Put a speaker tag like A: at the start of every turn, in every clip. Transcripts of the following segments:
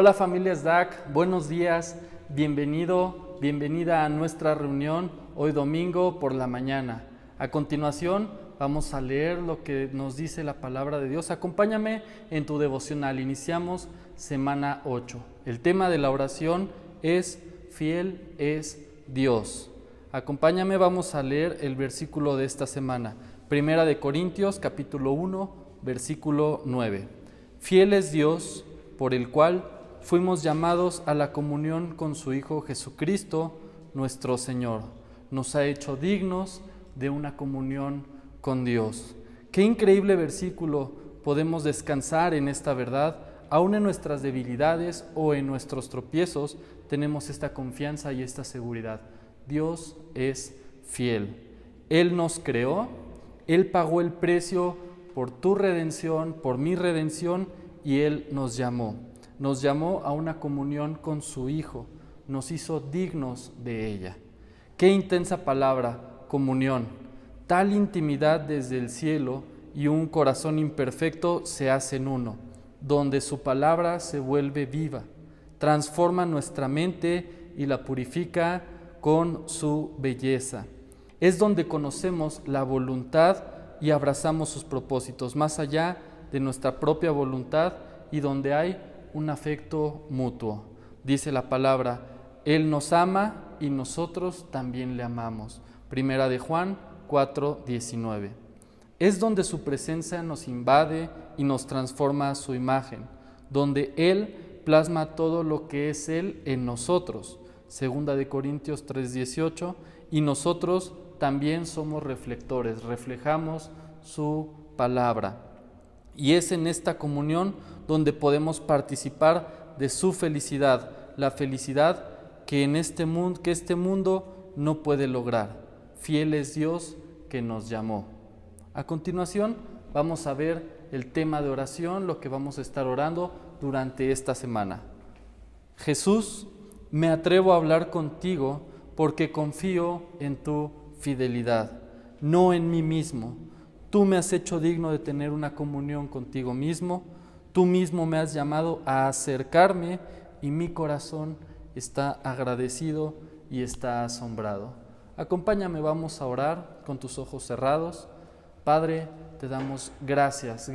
A: Hola familia SDAC, buenos días, bienvenida a nuestra reunión hoy domingo por la mañana. A continuación vamos a leer lo que nos dice la palabra de Dios. Acompáñame en tu devocional, iniciamos semana 8. El tema de la oración es Fiel es Dios. Acompáñame, vamos a leer el versículo de esta semana. Primera de Corintios, capítulo 1, versículo 9. Fiel es Dios, por el cual fuimos llamados a la comunión con su Hijo Jesucristo, nuestro Señor. Nos ha hecho dignos de una comunión con Dios. Qué increíble versículo, podemos descansar en esta verdad, aún en nuestras debilidades o en nuestros tropiezos, tenemos esta confianza y esta seguridad. Dios es fiel. Él nos creó, Él pagó el precio por tu redención, por mi redención, y Él nos llamó a una comunión con su Hijo, nos hizo dignos de ella. Qué intensa palabra, comunión, tal intimidad desde el cielo y un corazón imperfecto se hacen uno, donde su palabra se vuelve viva, transforma nuestra mente y la purifica con su belleza. Es donde conocemos la voluntad y abrazamos sus propósitos, más allá de nuestra propia voluntad, y donde hay un afecto mutuo. Dice la palabra, Él nos ama y nosotros también le amamos. Primera de Juan 4:19. Es donde su presencia nos invade y nos transforma a su imagen, donde Él plasma todo lo que es Él en nosotros. Segunda de Corintios 3:18. Y nosotros también somos reflectores, reflejamos su palabra. Y es en esta comunión donde podemos participar de su felicidad, la felicidad que este mundo no puede lograr. Fiel es Dios que nos llamó. A continuación vamos a ver el tema de oración, lo que vamos a estar orando durante esta semana. Jesús, me atrevo a hablar contigo porque confío en tu fidelidad, no en mí mismo. Tú me has hecho digno de tener una comunión contigo mismo. Tú mismo me has llamado a acercarme y mi corazón está agradecido y está asombrado. Acompáñame, vamos a orar con tus ojos cerrados. Padre, te damos gracias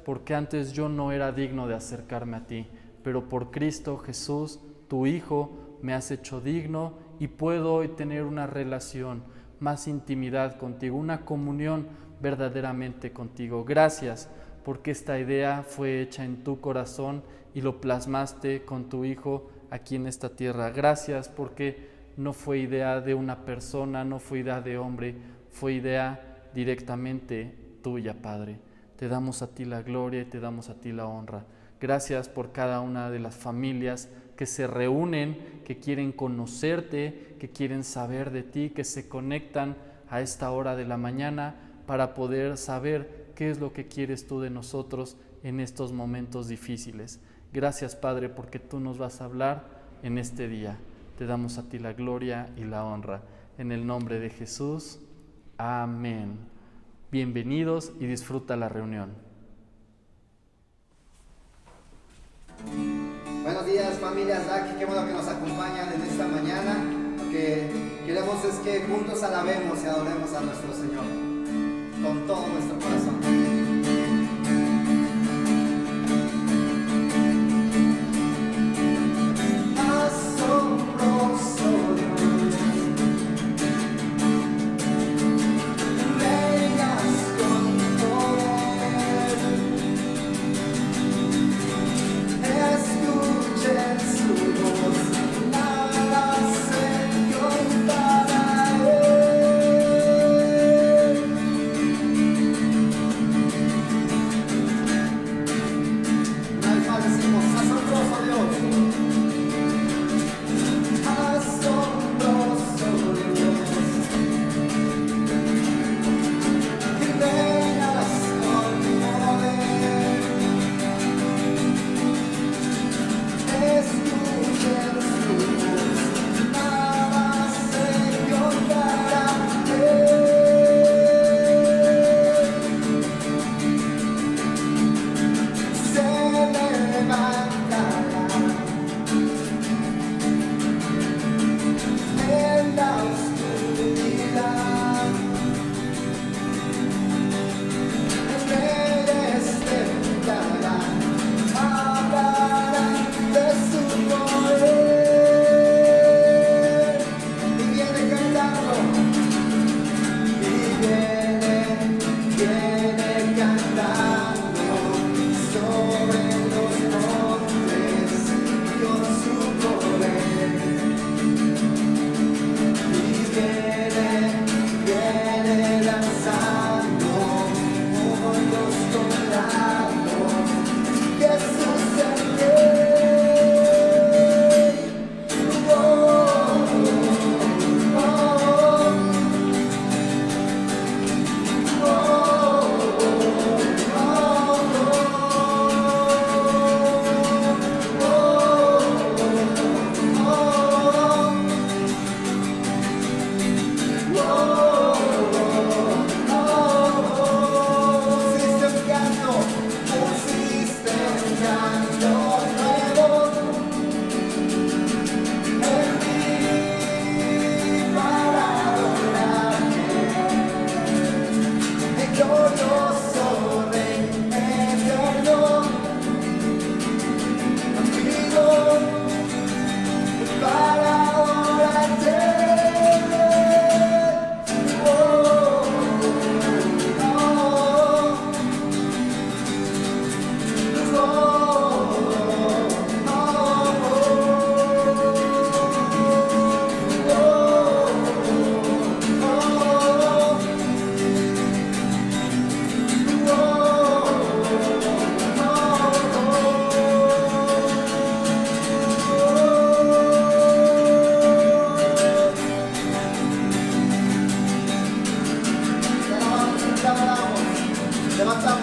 A: porque antes yo no era digno de acercarme a ti, pero por Cristo Jesús, tu Hijo, me has hecho digno y puedo hoy tener una relación, más intimidad contigo, una comunión verdaderamente contigo. Gracias porque esta idea fue hecha en tu corazón y lo plasmaste con tu Hijo aquí en esta tierra. Gracias porque no fue idea de una persona, no fue idea de hombre, fue idea directamente tuya, Padre. Te damos a ti la gloria y te damos a ti la honra. Gracias por cada una de las familias que se reúnen, que quieren conocerte, que quieren saber de ti, que se conectan a esta hora de la mañana para poder saber qué es lo que quieres tú de nosotros en estos momentos difíciles. Gracias, Padre, porque tú nos vas a hablar en este día. Te damos a ti la gloria y la honra. En el nombre de Jesús, amén. Bienvenidos y disfruta la reunión.
B: Buenos días, familia SDAC, qué bueno que nos acompañan en esta mañana. Lo que queremos es que juntos alabemos y adoremos a nuestro Señor con todo nuestro corazón.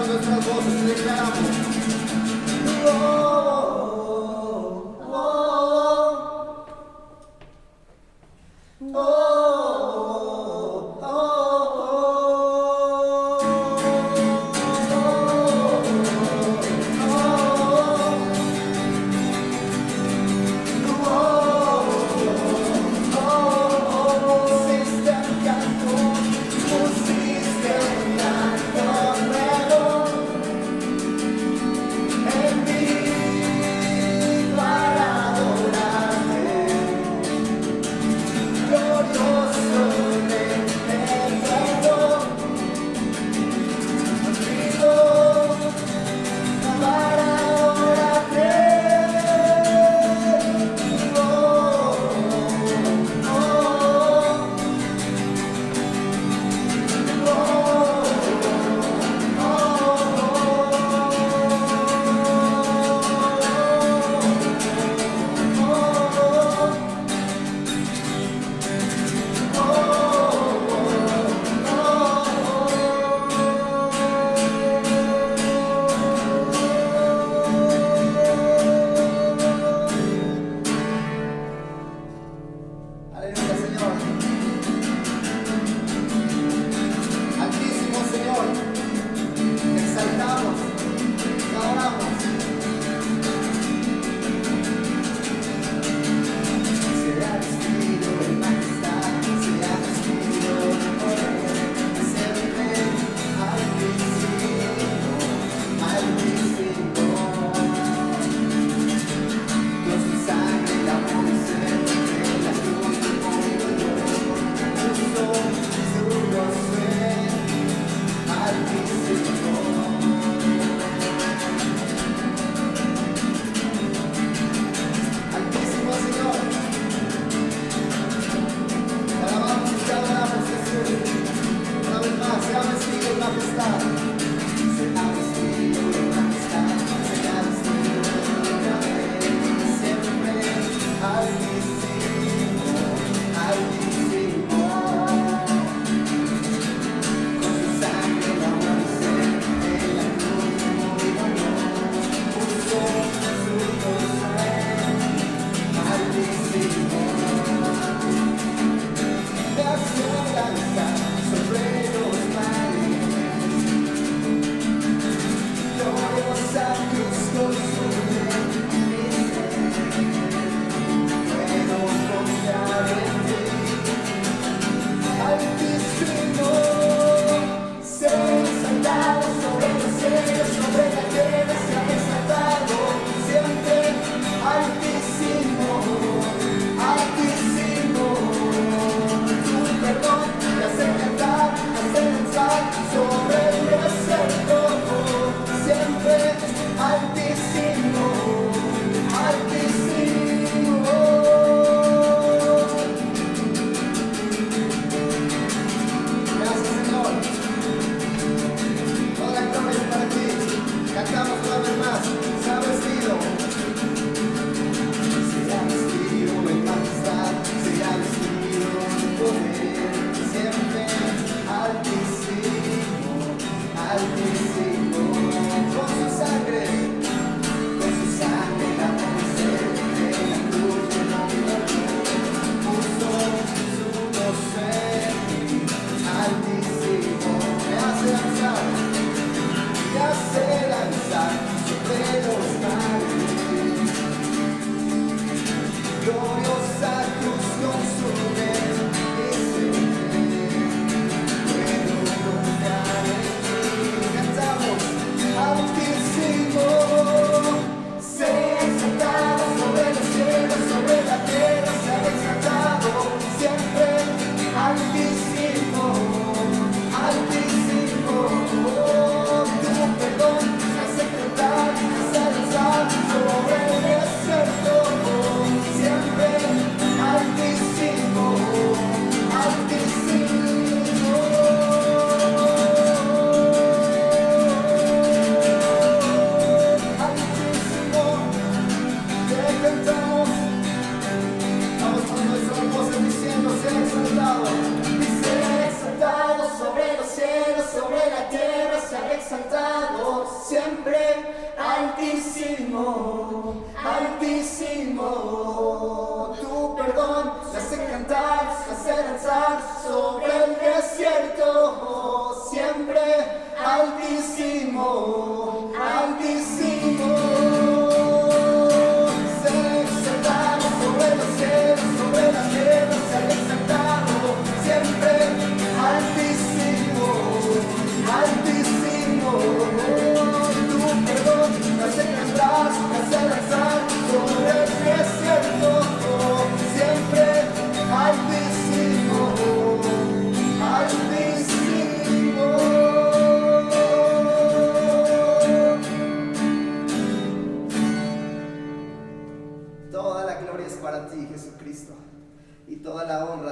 B: levantamos nuestras voces y declaramos.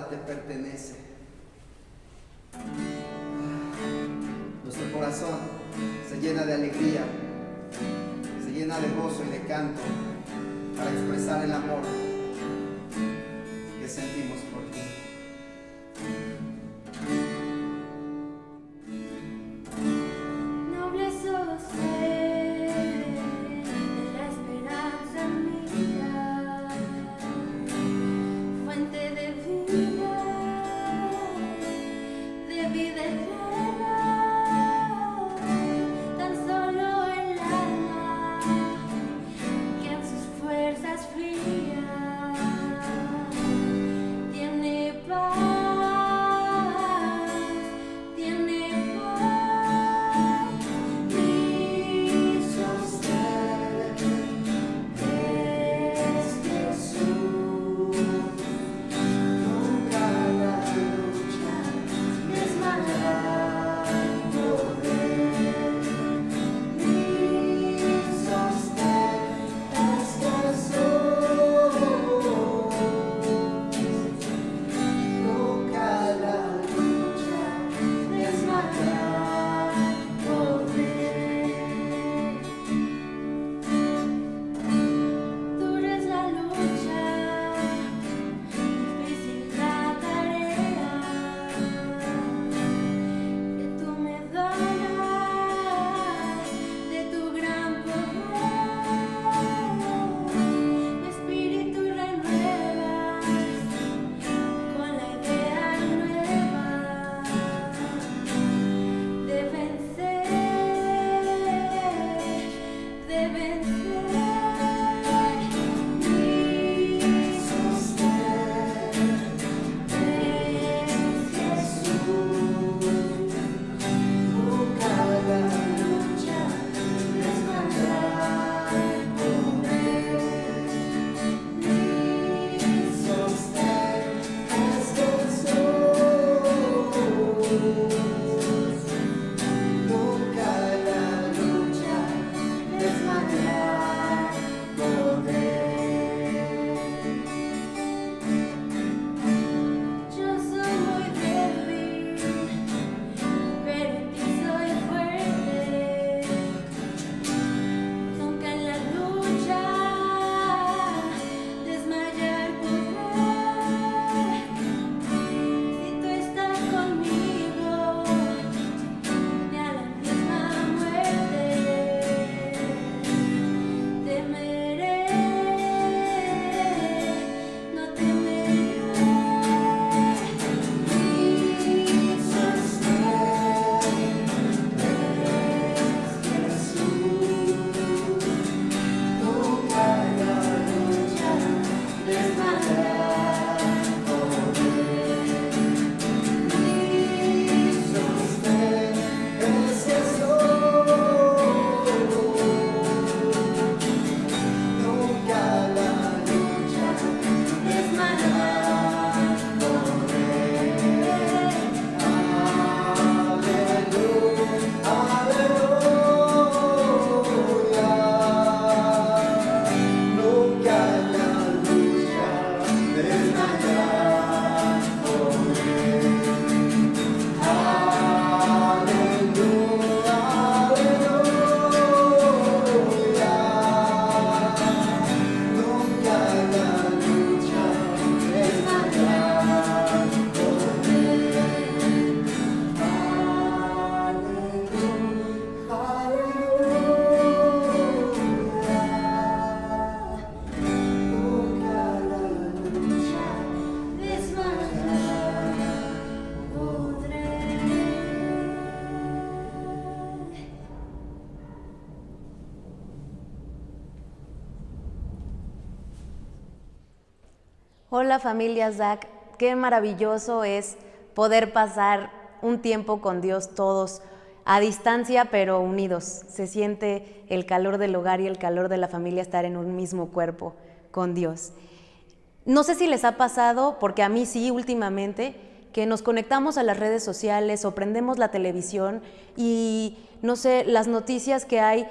B: nada te pertenece. Nuestro corazón se llena de alegría, se llena de gozo y de canto para expresar el amor que sentimos por ti.
C: Hola familia Zach, qué maravilloso es poder pasar un tiempo con Dios todos a distancia pero unidos. Se siente el calor del hogar y el calor de la familia estar en un mismo cuerpo con Dios. No sé si les ha pasado, porque a mí sí últimamente, que nos conectamos a las redes sociales o prendemos la televisión y no sé, las noticias que hay,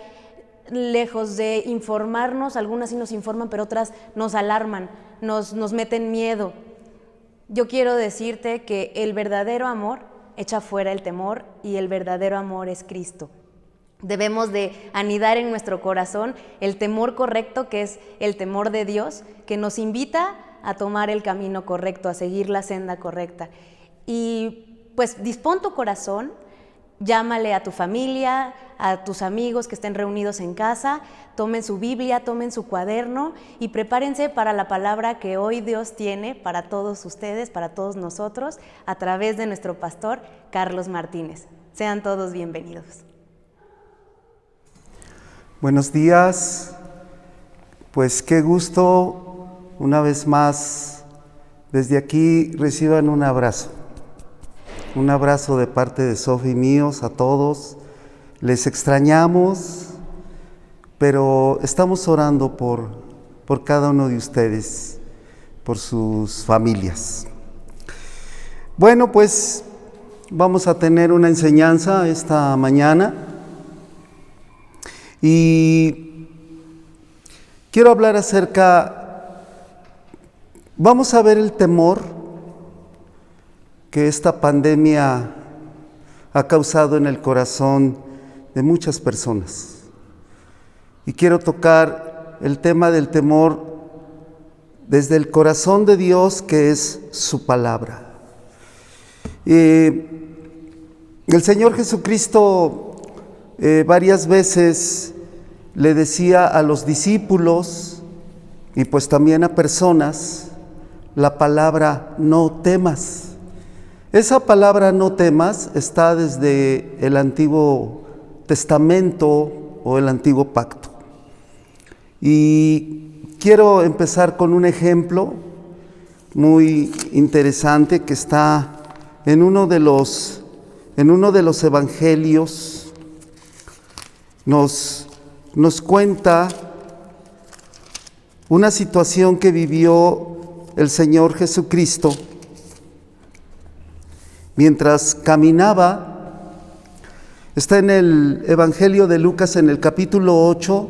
C: lejos de informarnos, algunas sí nos informan, pero otras nos alarman, nos meten miedo. Yo quiero decirte que el verdadero amor echa fuera el temor y el verdadero amor es Cristo. Debemos de anidar en nuestro corazón el temor correcto, que es el temor de Dios, que nos invita a tomar el camino correcto, a seguir la senda correcta. Y pues dispón tu corazón, llámale a tu familia, a tus amigos que estén reunidos en casa, tomen su Biblia, tomen su cuaderno y prepárense para la palabra que hoy Dios tiene para todos ustedes, para todos nosotros, a través de nuestro pastor Carlos Martínez. Sean todos bienvenidos.
D: Buenos días, pues qué gusto, una vez más, desde aquí reciban un abrazo de parte de Sofi y míos a todos, les extrañamos, pero estamos orando por cada uno de ustedes, por sus familias. Bueno, pues vamos a tener una enseñanza esta mañana. Y quiero hablar vamos a ver el temor que esta pandemia ha causado en el corazón de muchas personas. Y quiero tocar el tema del temor desde el corazón de Dios, que es su palabra. El Señor Jesucristo varias veces le decía a los discípulos y pues también a personas la palabra no temas. Esa palabra no temas está desde el Antiguo Testamento o el Antiguo Pacto. Y quiero empezar con un ejemplo muy interesante que está en uno de los evangelios. Nos cuenta una situación que vivió el Señor Jesucristo mientras caminaba. Está en el Evangelio de Lucas, en el capítulo 8.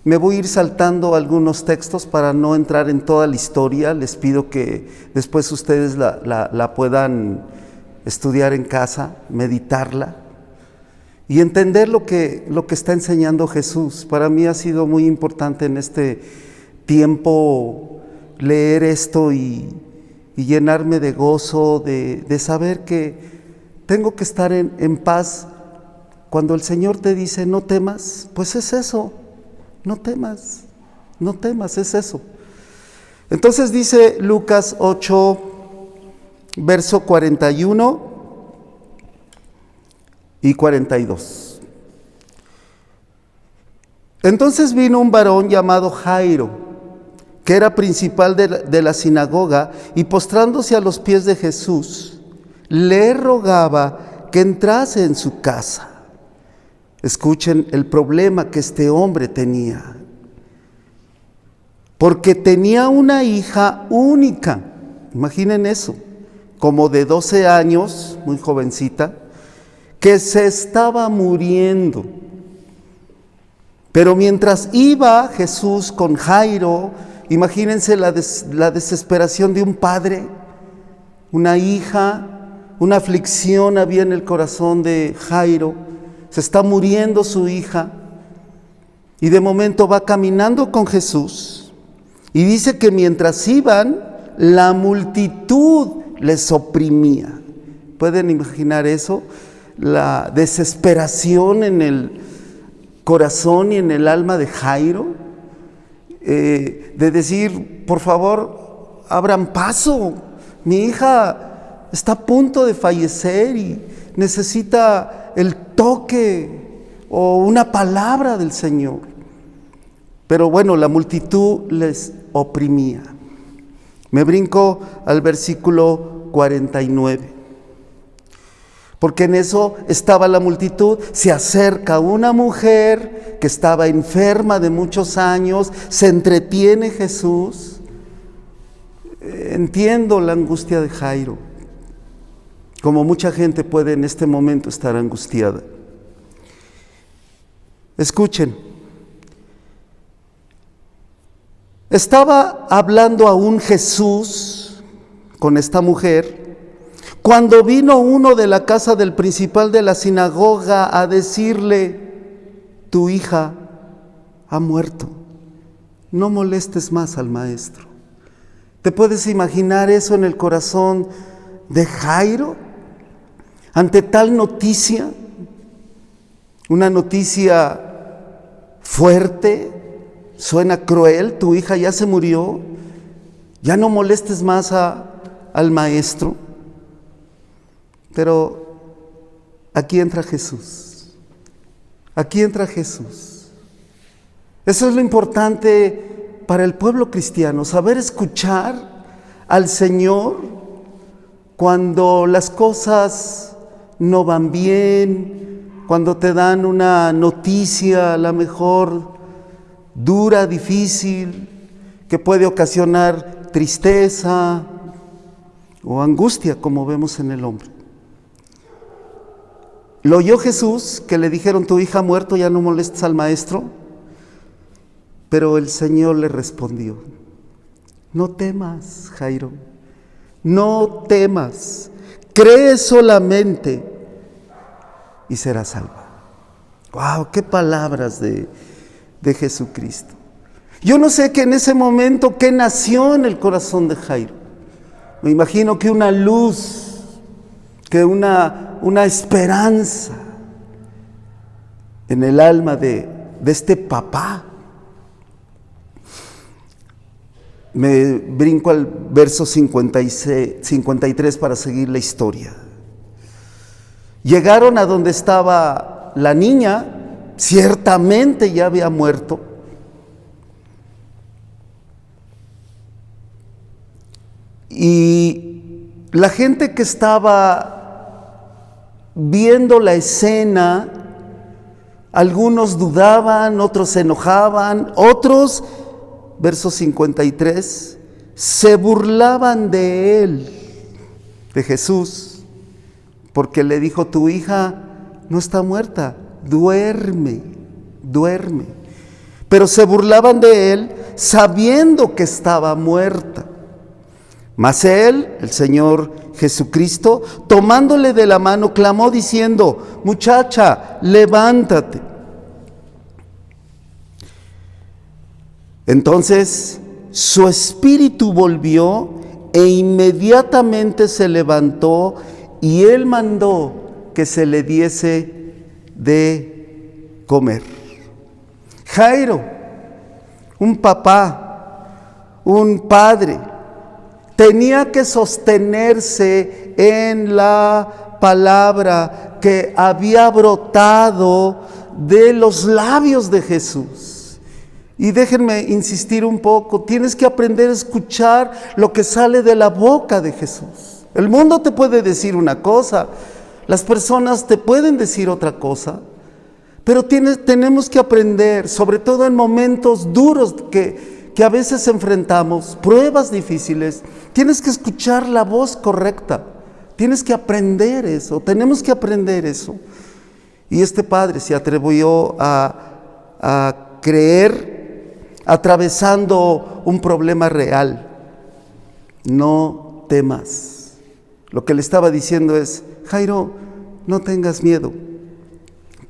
D: Me voy a ir saltando algunos textos para no entrar en toda la historia. Les pido que después ustedes la puedan estudiar en casa, meditarla y entender lo que está enseñando Jesús. Para mí ha sido muy importante en este tiempo leer esto y llenarme de gozo, de saber que tengo que estar en paz. Cuando el Señor te dice no temas, pues es eso, no temas, es eso. Entonces dice Lucas 8, verso 41 y 42. Entonces vino un varón llamado Jairo, que era principal de la sinagoga, y postrándose a los pies de Jesús, le rogaba que entrase en su casa. Escuchen el problema que este hombre tenía, porque tenía una hija única, imaginen eso, como de 12 años, muy jovencita, que se estaba muriendo. Pero mientras iba Jesús con Jairo, imagínense la desesperación de un padre, una hija, una aflicción había en el corazón de Jairo. Se está muriendo su hija y de momento va caminando con Jesús y dice que mientras iban, la multitud les oprimía. ¿Pueden imaginar eso? La desesperación en el corazón y en el alma de Jairo, de decir, por favor, abran paso, mi hija está a punto de fallecer y necesita el toque o una palabra del Señor. Pero bueno, la multitud les oprimía. Me brinco al versículo 49. Porque en eso estaba la multitud. Se acerca una mujer que estaba enferma de muchos años, se entretiene Jesús. Entiendo la angustia de Jairo, como mucha gente puede en este momento estar angustiada. Escuchen, estaba hablando aún Jesús con esta mujer, cuando vino uno de la casa del principal de la sinagoga a decirle: tu hija ha muerto, no molestes más al maestro. ¿Te puedes imaginar eso en el corazón de Jairo ante tal noticia? Una noticia fuerte, suena cruel, tu hija ya se murió, ya no molestes más al maestro. Pero aquí entra Jesús, aquí entra Jesús. Eso es lo importante para el pueblo cristiano, saber escuchar al Señor cuando las cosas no van bien, cuando te dan una noticia a lo mejor dura, difícil, que puede ocasionar tristeza o angustia, como vemos en el hombre. Lo oyó Jesús, que le dijeron: tu hija ha muerto, ya no molestes al maestro. Pero el Señor le respondió: no temas, Jairo, no temas, cree solamente y serás salva. ¡Wow! ¡Qué palabras de Jesucristo! Yo no sé que en ese momento qué nació en el corazón de Jairo. Me imagino que una luz, que una esperanza en el alma de este papá. Me brinco al verso 53 para seguir la historia. Llegaron a donde estaba la niña, ciertamente ya había muerto. Y la gente que estaba viendo la escena, algunos dudaban, otros se enojaban, otros, verso 53, se burlaban de él, de Jesús, porque le dijo: tu hija no está muerta, duerme, duerme. Pero se burlaban de él sabiendo que estaba muerta. Mas él, el Señor Jesucristo, tomándole de la mano, clamó diciendo: muchacha, levántate. Entonces su espíritu volvió e inmediatamente se levantó, y él mandó que se le diese de comer. Jairo, un papá, un padre, tenía que sostenerse en la palabra que había brotado de los labios de Jesús. Y déjenme insistir un poco, tienes que aprender a escuchar lo que sale de la boca de Jesús. El mundo te puede decir una cosa, las personas te pueden decir otra cosa, pero tenemos que aprender, sobre todo en momentos duros que a veces enfrentamos, pruebas difíciles, tienes que escuchar la voz correcta, tienes que aprender eso, tenemos que aprender eso. Y este padre se atrevió a creer, atravesando un problema real. No temas. Lo que le estaba diciendo es: Jairo, no tengas miedo,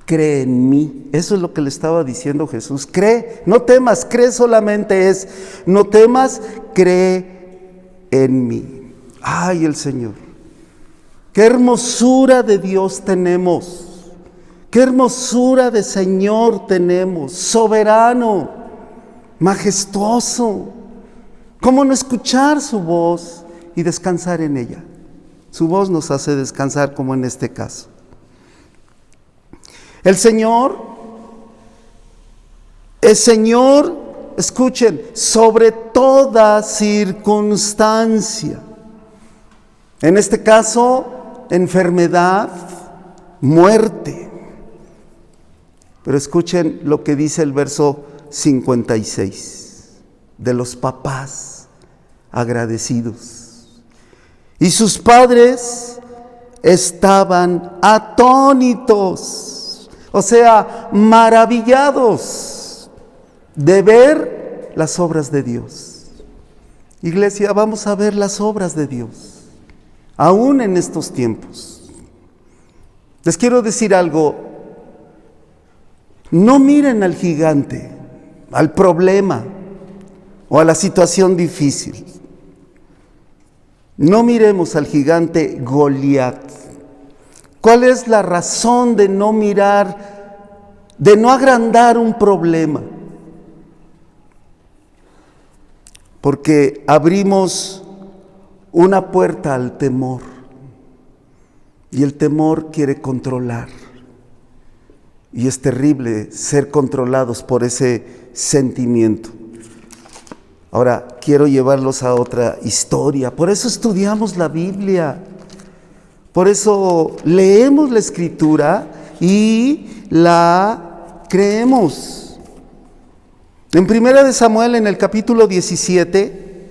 D: cree en mí. Eso es lo que le estaba diciendo Jesús. Cree, no temas, cree solamente no temas, cree en mí. Ay, el Señor, qué hermosura de Dios tenemos, qué hermosura de Señor tenemos, soberano, majestuoso. ¿Cómo no escuchar su voz y descansar en ella? Su voz nos hace descansar, como en este caso. El Señor es Señor, escuchen, sobre toda circunstancia. En este caso, enfermedad, muerte. Pero escuchen lo que dice el verso 56, de los papás agradecidos. Y sus padres estaban atónitos, o sea, maravillados de ver las obras de Dios. Iglesia, vamos a ver las obras de Dios, aún en estos tiempos. Les quiero decir algo, no miren al gigante, al problema o a la situación difícil. No miremos al gigante Goliat. ¿Cuál es la razón de no mirar, de no agrandar un problema? Porque abrimos una puerta al temor, y el temor quiere controlar, y es terrible ser controlados por ese sentimiento. Ahora, quiero llevarlos a otra historia. Por eso estudiamos la Biblia, por eso leemos la Escritura y la creemos. En 1 Samuel, en el capítulo 17,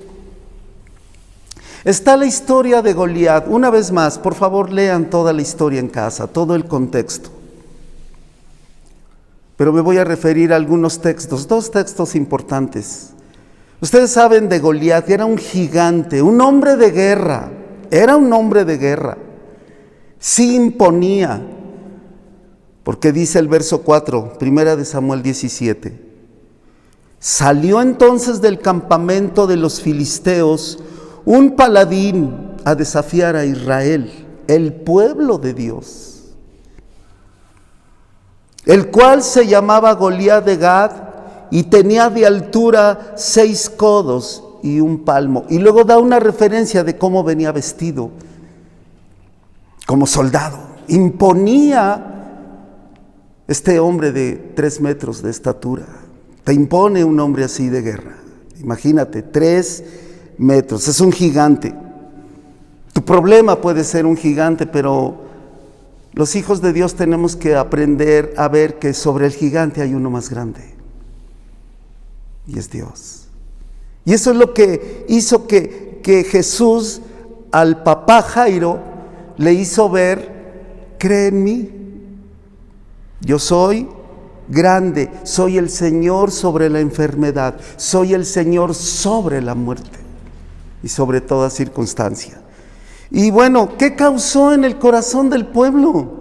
D: está la historia de Goliat. Una vez más, por favor, lean toda la historia en casa, todo el contexto. Pero me voy a referir a algunos textos, 2 textos importantes. Ustedes saben de Goliat, era un gigante, un hombre de guerra, era un hombre de guerra. Sí imponía, porque dice el verso 4, 1 Samuel 17. Salió entonces del campamento de los filisteos un paladín a desafiar a Israel, el pueblo de Dios, el cual se llamaba Goliat de Gad y tenía de altura 6 codos y 1 palmo. Y luego da una referencia de cómo venía vestido, como soldado. Imponía este hombre de 3 metros de estatura. Te impone un hombre así de guerra. Imagínate, 3 metros, es un gigante. Tu problema puede ser un gigante, pero los hijos de Dios tenemos que aprender a ver que sobre el gigante hay uno más grande, y es Dios. Y eso es lo que hizo que Jesús al papá Jairo le hizo ver: cree en mí, yo soy grande, soy el Señor sobre la enfermedad, soy el Señor sobre la muerte y sobre toda circunstancia. Y bueno, ¿qué causó en el corazón del pueblo?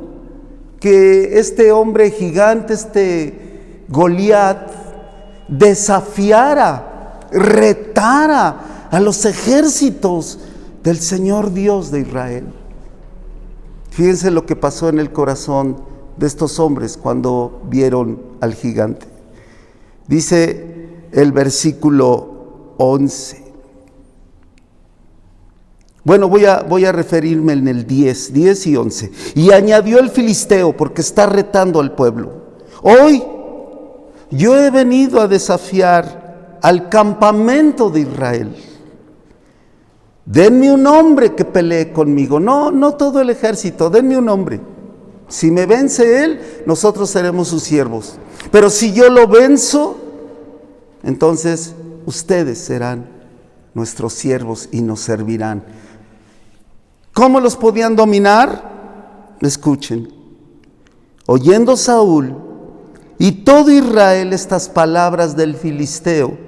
D: Que este hombre gigante, este Goliat, desafiara, retara a los ejércitos del Señor Dios de Israel. Fíjense lo que pasó en el corazón de estos hombres cuando vieron al gigante. Dice el versículo 11. Bueno, voy a referirme en el 10 y 11. Y añadió el filisteo, porque está retando al pueblo: hoy yo he venido a desafiar al campamento de Israel. Denme un hombre que pelee conmigo. No todo el ejército, denme un hombre. Si me vence él, nosotros seremos sus siervos. Pero si yo lo venzo, entonces ustedes serán nuestros siervos y nos servirán. ¿Cómo los podían dominar? Escuchen. Oyendo Saúl y todo Israel estas palabras del filisteo,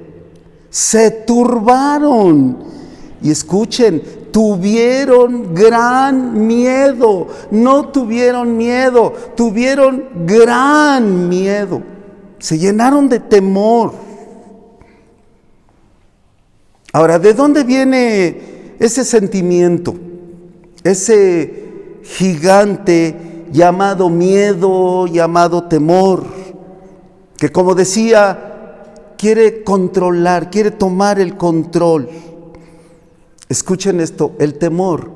D: se turbaron. Y escuchen, tuvieron gran miedo. No tuvieron miedo, tuvieron gran miedo. Se llenaron de temor. Ahora, ¿de dónde viene ese sentimiento? Ese gigante llamado miedo, llamado temor, que, como decía, quiere controlar, quiere tomar el control. Escuchen esto: el temor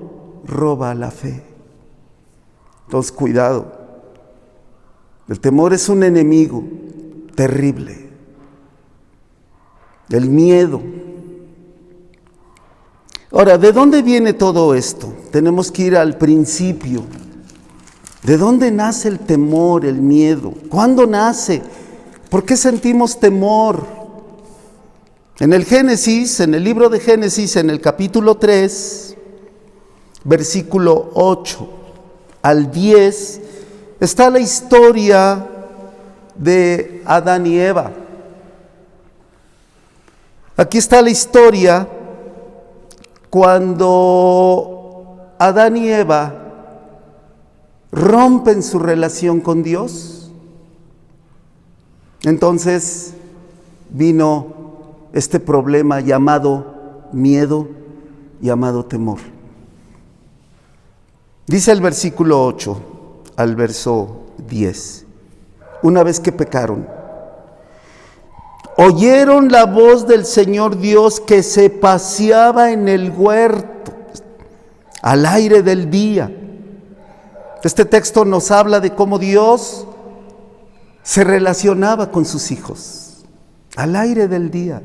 D: roba la fe. Entonces, cuidado. El temor es un enemigo terrible. El miedo. Ahora, ¿de dónde viene todo esto? Tenemos que ir al principio. ¿De dónde nace el temor, el miedo? ¿Cuándo nace? ¿Por qué sentimos temor? En el Génesis, en el libro de Génesis, en el capítulo 3, versículo 8 al 10, está la historia de Adán y Eva. Aquí está la historia cuando Adán y Eva rompen su relación con Dios, entonces vino este problema llamado miedo, llamado temor. Dice el versículo 8 al verso 10, una vez que pecaron, oyeron la voz del Señor Dios que se paseaba en el huerto al aire del día. Este texto nos habla de cómo Dios se relacionaba con sus hijos. Al aire del día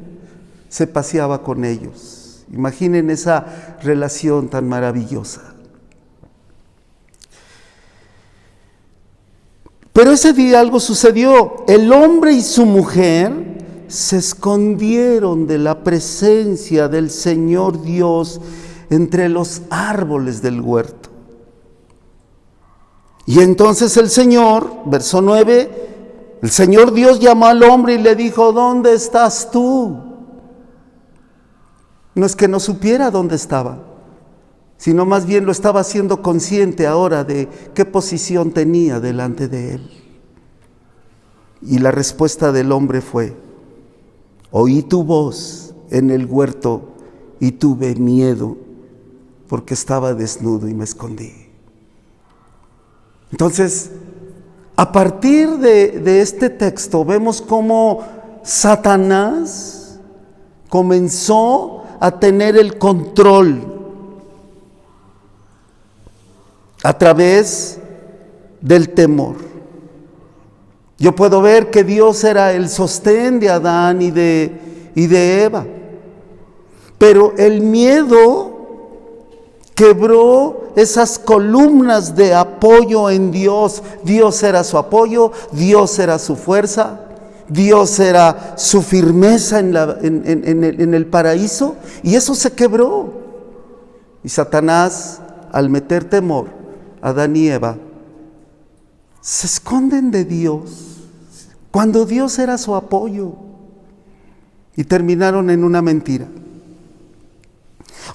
D: se paseaba con ellos. Imaginen esa relación tan maravillosa. Pero ese día algo sucedió. El hombre y su mujer se escondieron de la presencia del Señor Dios entre los árboles del huerto. Y entonces el Señor, verso 9, el Señor Dios llamó al hombre y le dijo, ¿dónde estás tú? No es que no supiera dónde estaba, sino más bien lo estaba haciendo consciente ahora de qué posición tenía delante de él. Y la respuesta del hombre fue, oí tu voz en el huerto y tuve miedo porque estaba desnudo y me escondí. Entonces, a partir de este texto vemos cómo Satanás comenzó a tener el control a través del temor. Yo puedo ver que Dios era el sostén de Adán y de Eva, pero el miedo quebró esas columnas de apoyo en Dios. Dios era su apoyo, Dios era su fuerza, Dios era su firmeza en el paraíso, y eso se quebró. Y Satanás, al meter temor a Adán y Eva, se esconden de Dios, cuando Dios era su apoyo, y terminaron en una mentira.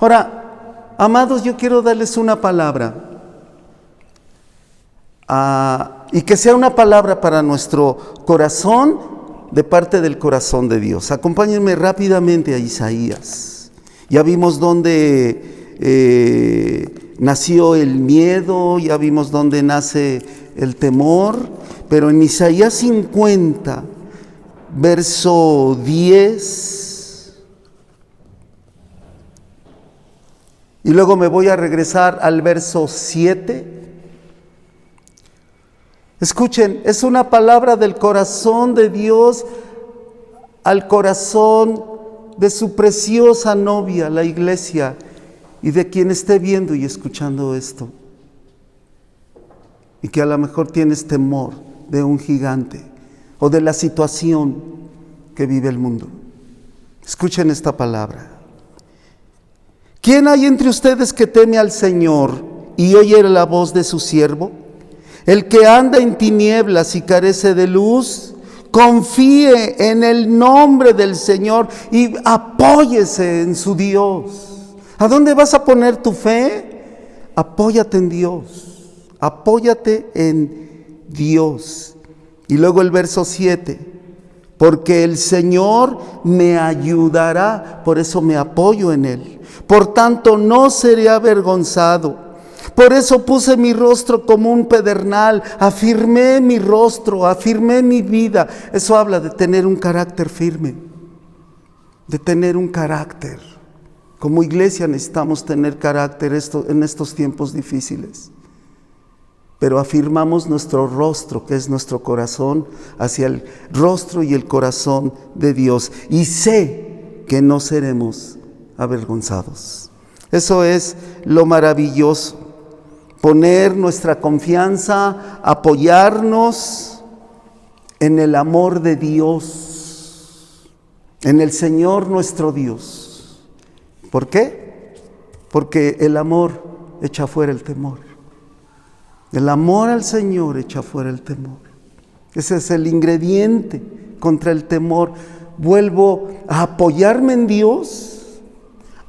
D: Ahora, amados, yo quiero darles una palabra, y que sea una palabra para nuestro corazón, de parte del corazón de Dios. Acompáñenme rápidamente a Isaías. Ya vimos dónde nació el miedo, ya vimos dónde nace el temor, pero en Isaías 50, verso 10, y luego me voy a regresar al verso 7. Escuchen, es una palabra del corazón de Dios al corazón de su preciosa novia, la iglesia, y de quien esté viendo y escuchando esto, y que a lo mejor tienes temor de un gigante o de la situación que vive el mundo. Escuchen esta palabra. ¿Quién hay entre ustedes que teme al Señor y oye la voz de su siervo? El que anda en tinieblas y carece de luz, confíe en el nombre del Señor y apóyese en su Dios. ¿A dónde vas a poner tu fe? Apóyate en Dios, apóyate en Dios. Y luego el verso 7, porque el Señor me ayudará, por eso me apoyo en Él. Por tanto, no seré avergonzado. Por eso puse mi rostro como un pedernal, afirmé mi rostro, afirmé mi vida. Eso habla de tener un carácter firme, de tener un carácter. Como iglesia necesitamos tener carácter en estos tiempos difíciles. Pero afirmamos nuestro rostro, que es nuestro corazón, hacia el rostro y el corazón de Dios. Y sé que no seremos avergonzados. Eso es lo maravilloso. Poner nuestra confianza, apoyarnos en el amor de Dios, en el Señor nuestro Dios. ¿Por qué? Porque el amor echa fuera el temor. El amor al Señor echa fuera el temor. Ese es el ingrediente contra el temor. Vuelvo a apoyarme en Dios,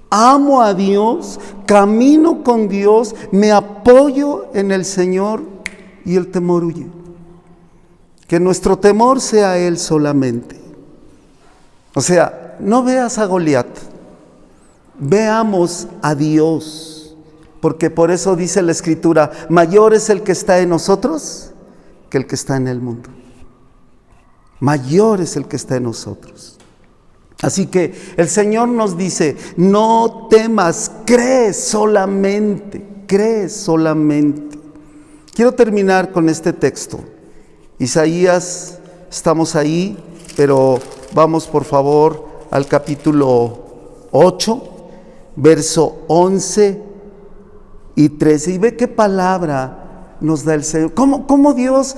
D: amo a Dios, camino con Dios, me apoyo en el Señor y el temor huye. Que nuestro temor sea Él solamente. O sea, no veas a Goliat, veamos a Dios, porque por eso dice la Escritura, mayor es el que está en nosotros que el que está en el mundo. Mayor es el que está en nosotros. Así que el Señor nos dice, no temas, cree solamente, cree solamente. Quiero terminar con este texto. Isaías, estamos ahí, pero vamos por favor al capítulo 8, verso 11 y 13. Y ve qué palabra nos da el Señor. ¿Cómo Dios,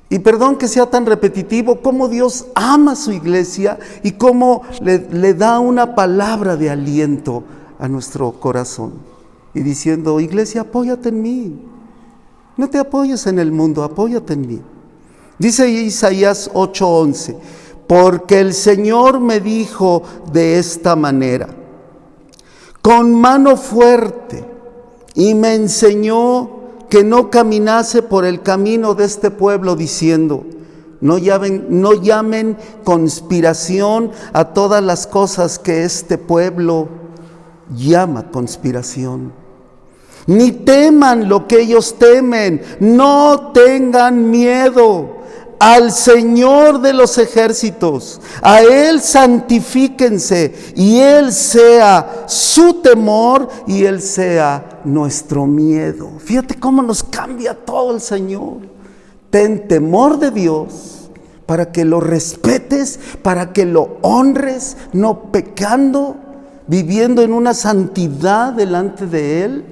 D: y perdón que sea tan repetitivo, cómo Dios ama a su iglesia y cómo le da una palabra de aliento a nuestro corazón? Y diciendo, iglesia, apóyate en mí. No te apoyes en el mundo, apóyate en mí. Dice Isaías 8:11, porque el Señor me dijo de esta manera, con mano fuerte, y me enseñó que no caminase por el camino de este pueblo, diciendo, no llamen conspiración a todas las cosas que este pueblo llama conspiración. Ni teman lo que ellos temen, no tengan miedo. Al Señor de los ejércitos, a Él santifíquense, y Él sea su temor y Él sea nuestro miedo. Fíjate cómo nos cambia todo el Señor. Ten temor de Dios para que lo respetes, para que lo honres, no pecando, viviendo en una santidad delante de Él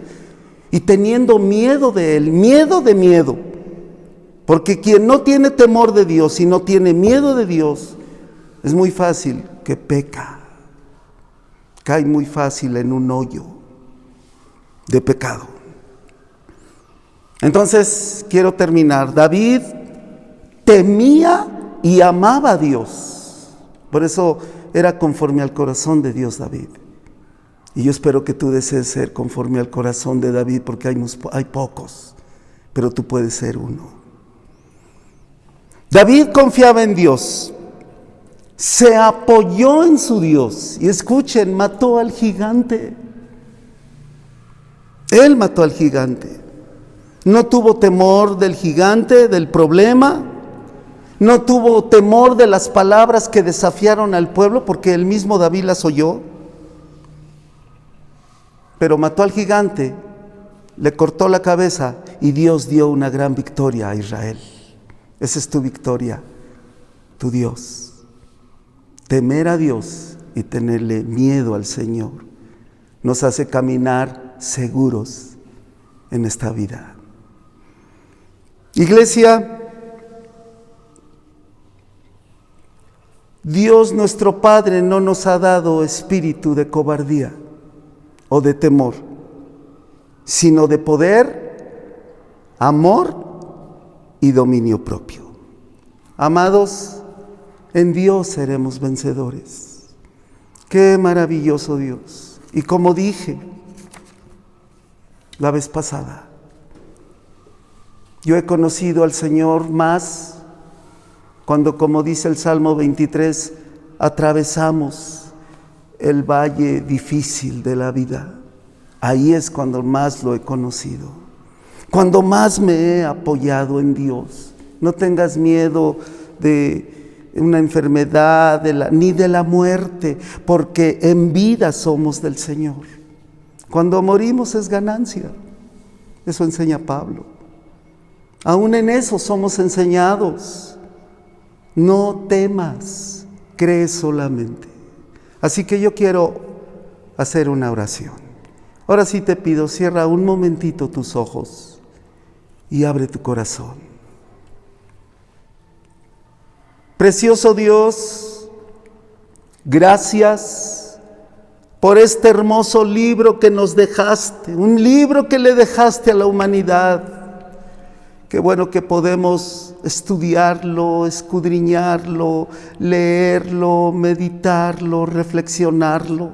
D: y teniendo miedo de Él, miedo de miedo. Porque quien no tiene temor de Dios y no tiene miedo de Dios, es muy fácil que peca. Cae muy fácil en un hoyo de pecado. Entonces, quiero terminar. David temía y amaba a Dios. Por eso era conforme al corazón de Dios David. Y yo espero que tú desees ser conforme al corazón de David, porque hay pocos, pero tú puedes ser uno. David confiaba en Dios, se apoyó en su Dios, y escuchen, mató al gigante. Él mató al gigante. No tuvo temor del gigante, del problema, no tuvo temor de las palabras que desafiaron al pueblo, porque el mismo David las oyó. Pero mató al gigante, le cortó la cabeza, y Dios dio una gran victoria a Israel. Esa es tu victoria, tu Dios. Temer a Dios y tenerle miedo al Señor nos hace caminar seguros en esta vida. Iglesia, Dios nuestro Padre no nos ha dado espíritu de cobardía o de temor, sino de poder, amor y dominio propio. Amados, en Dios seremos vencedores. Qué maravilloso Dios. Y como dije la vez pasada, yo he conocido al Señor más cuando, como dice el Salmo 23, atravesamos el valle difícil de la vida. Ahí es cuando más lo he conocido. Cuando más me he apoyado en Dios. No tengas miedo de una enfermedad, ni de la muerte, porque en vida somos del Señor. Cuando morimos es ganancia. Eso enseña Pablo. Aún en eso somos enseñados. No temas, cree solamente. Así que yo quiero hacer una oración. Ahora sí te pido, cierra un momentito tus ojos y abre tu corazón. Precioso Dios, gracias por este hermoso libro que nos dejaste, un libro que le dejaste a la humanidad, Qué bueno que podemos estudiarlo, escudriñarlo, leerlo, meditarlo, reflexionarlo,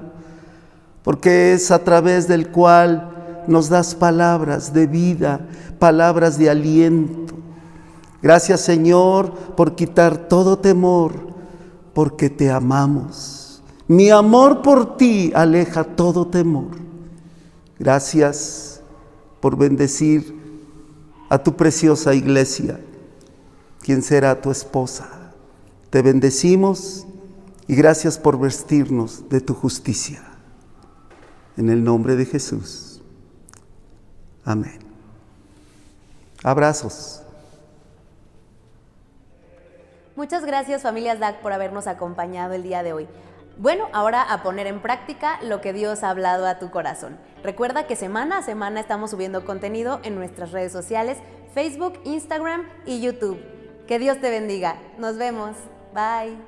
D: porque es a través del cual nos das palabras de vida, palabras de aliento. Gracias, Señor, por quitar todo temor, porque te amamos. Mi amor por ti aleja todo temor. Gracias por bendecir a tu preciosa iglesia, quien será tu esposa. Te bendecimos y gracias por vestirnos de tu justicia. En el nombre de Jesús. Amén. Abrazos.
C: Muchas gracias, familia Zach, por habernos acompañado el día de hoy. Bueno, ahora a poner en práctica lo que Dios ha hablado a tu corazón. Recuerda que semana a semana estamos subiendo contenido en nuestras redes sociales, Facebook, Instagram y YouTube. Que Dios te bendiga. Nos vemos. Bye.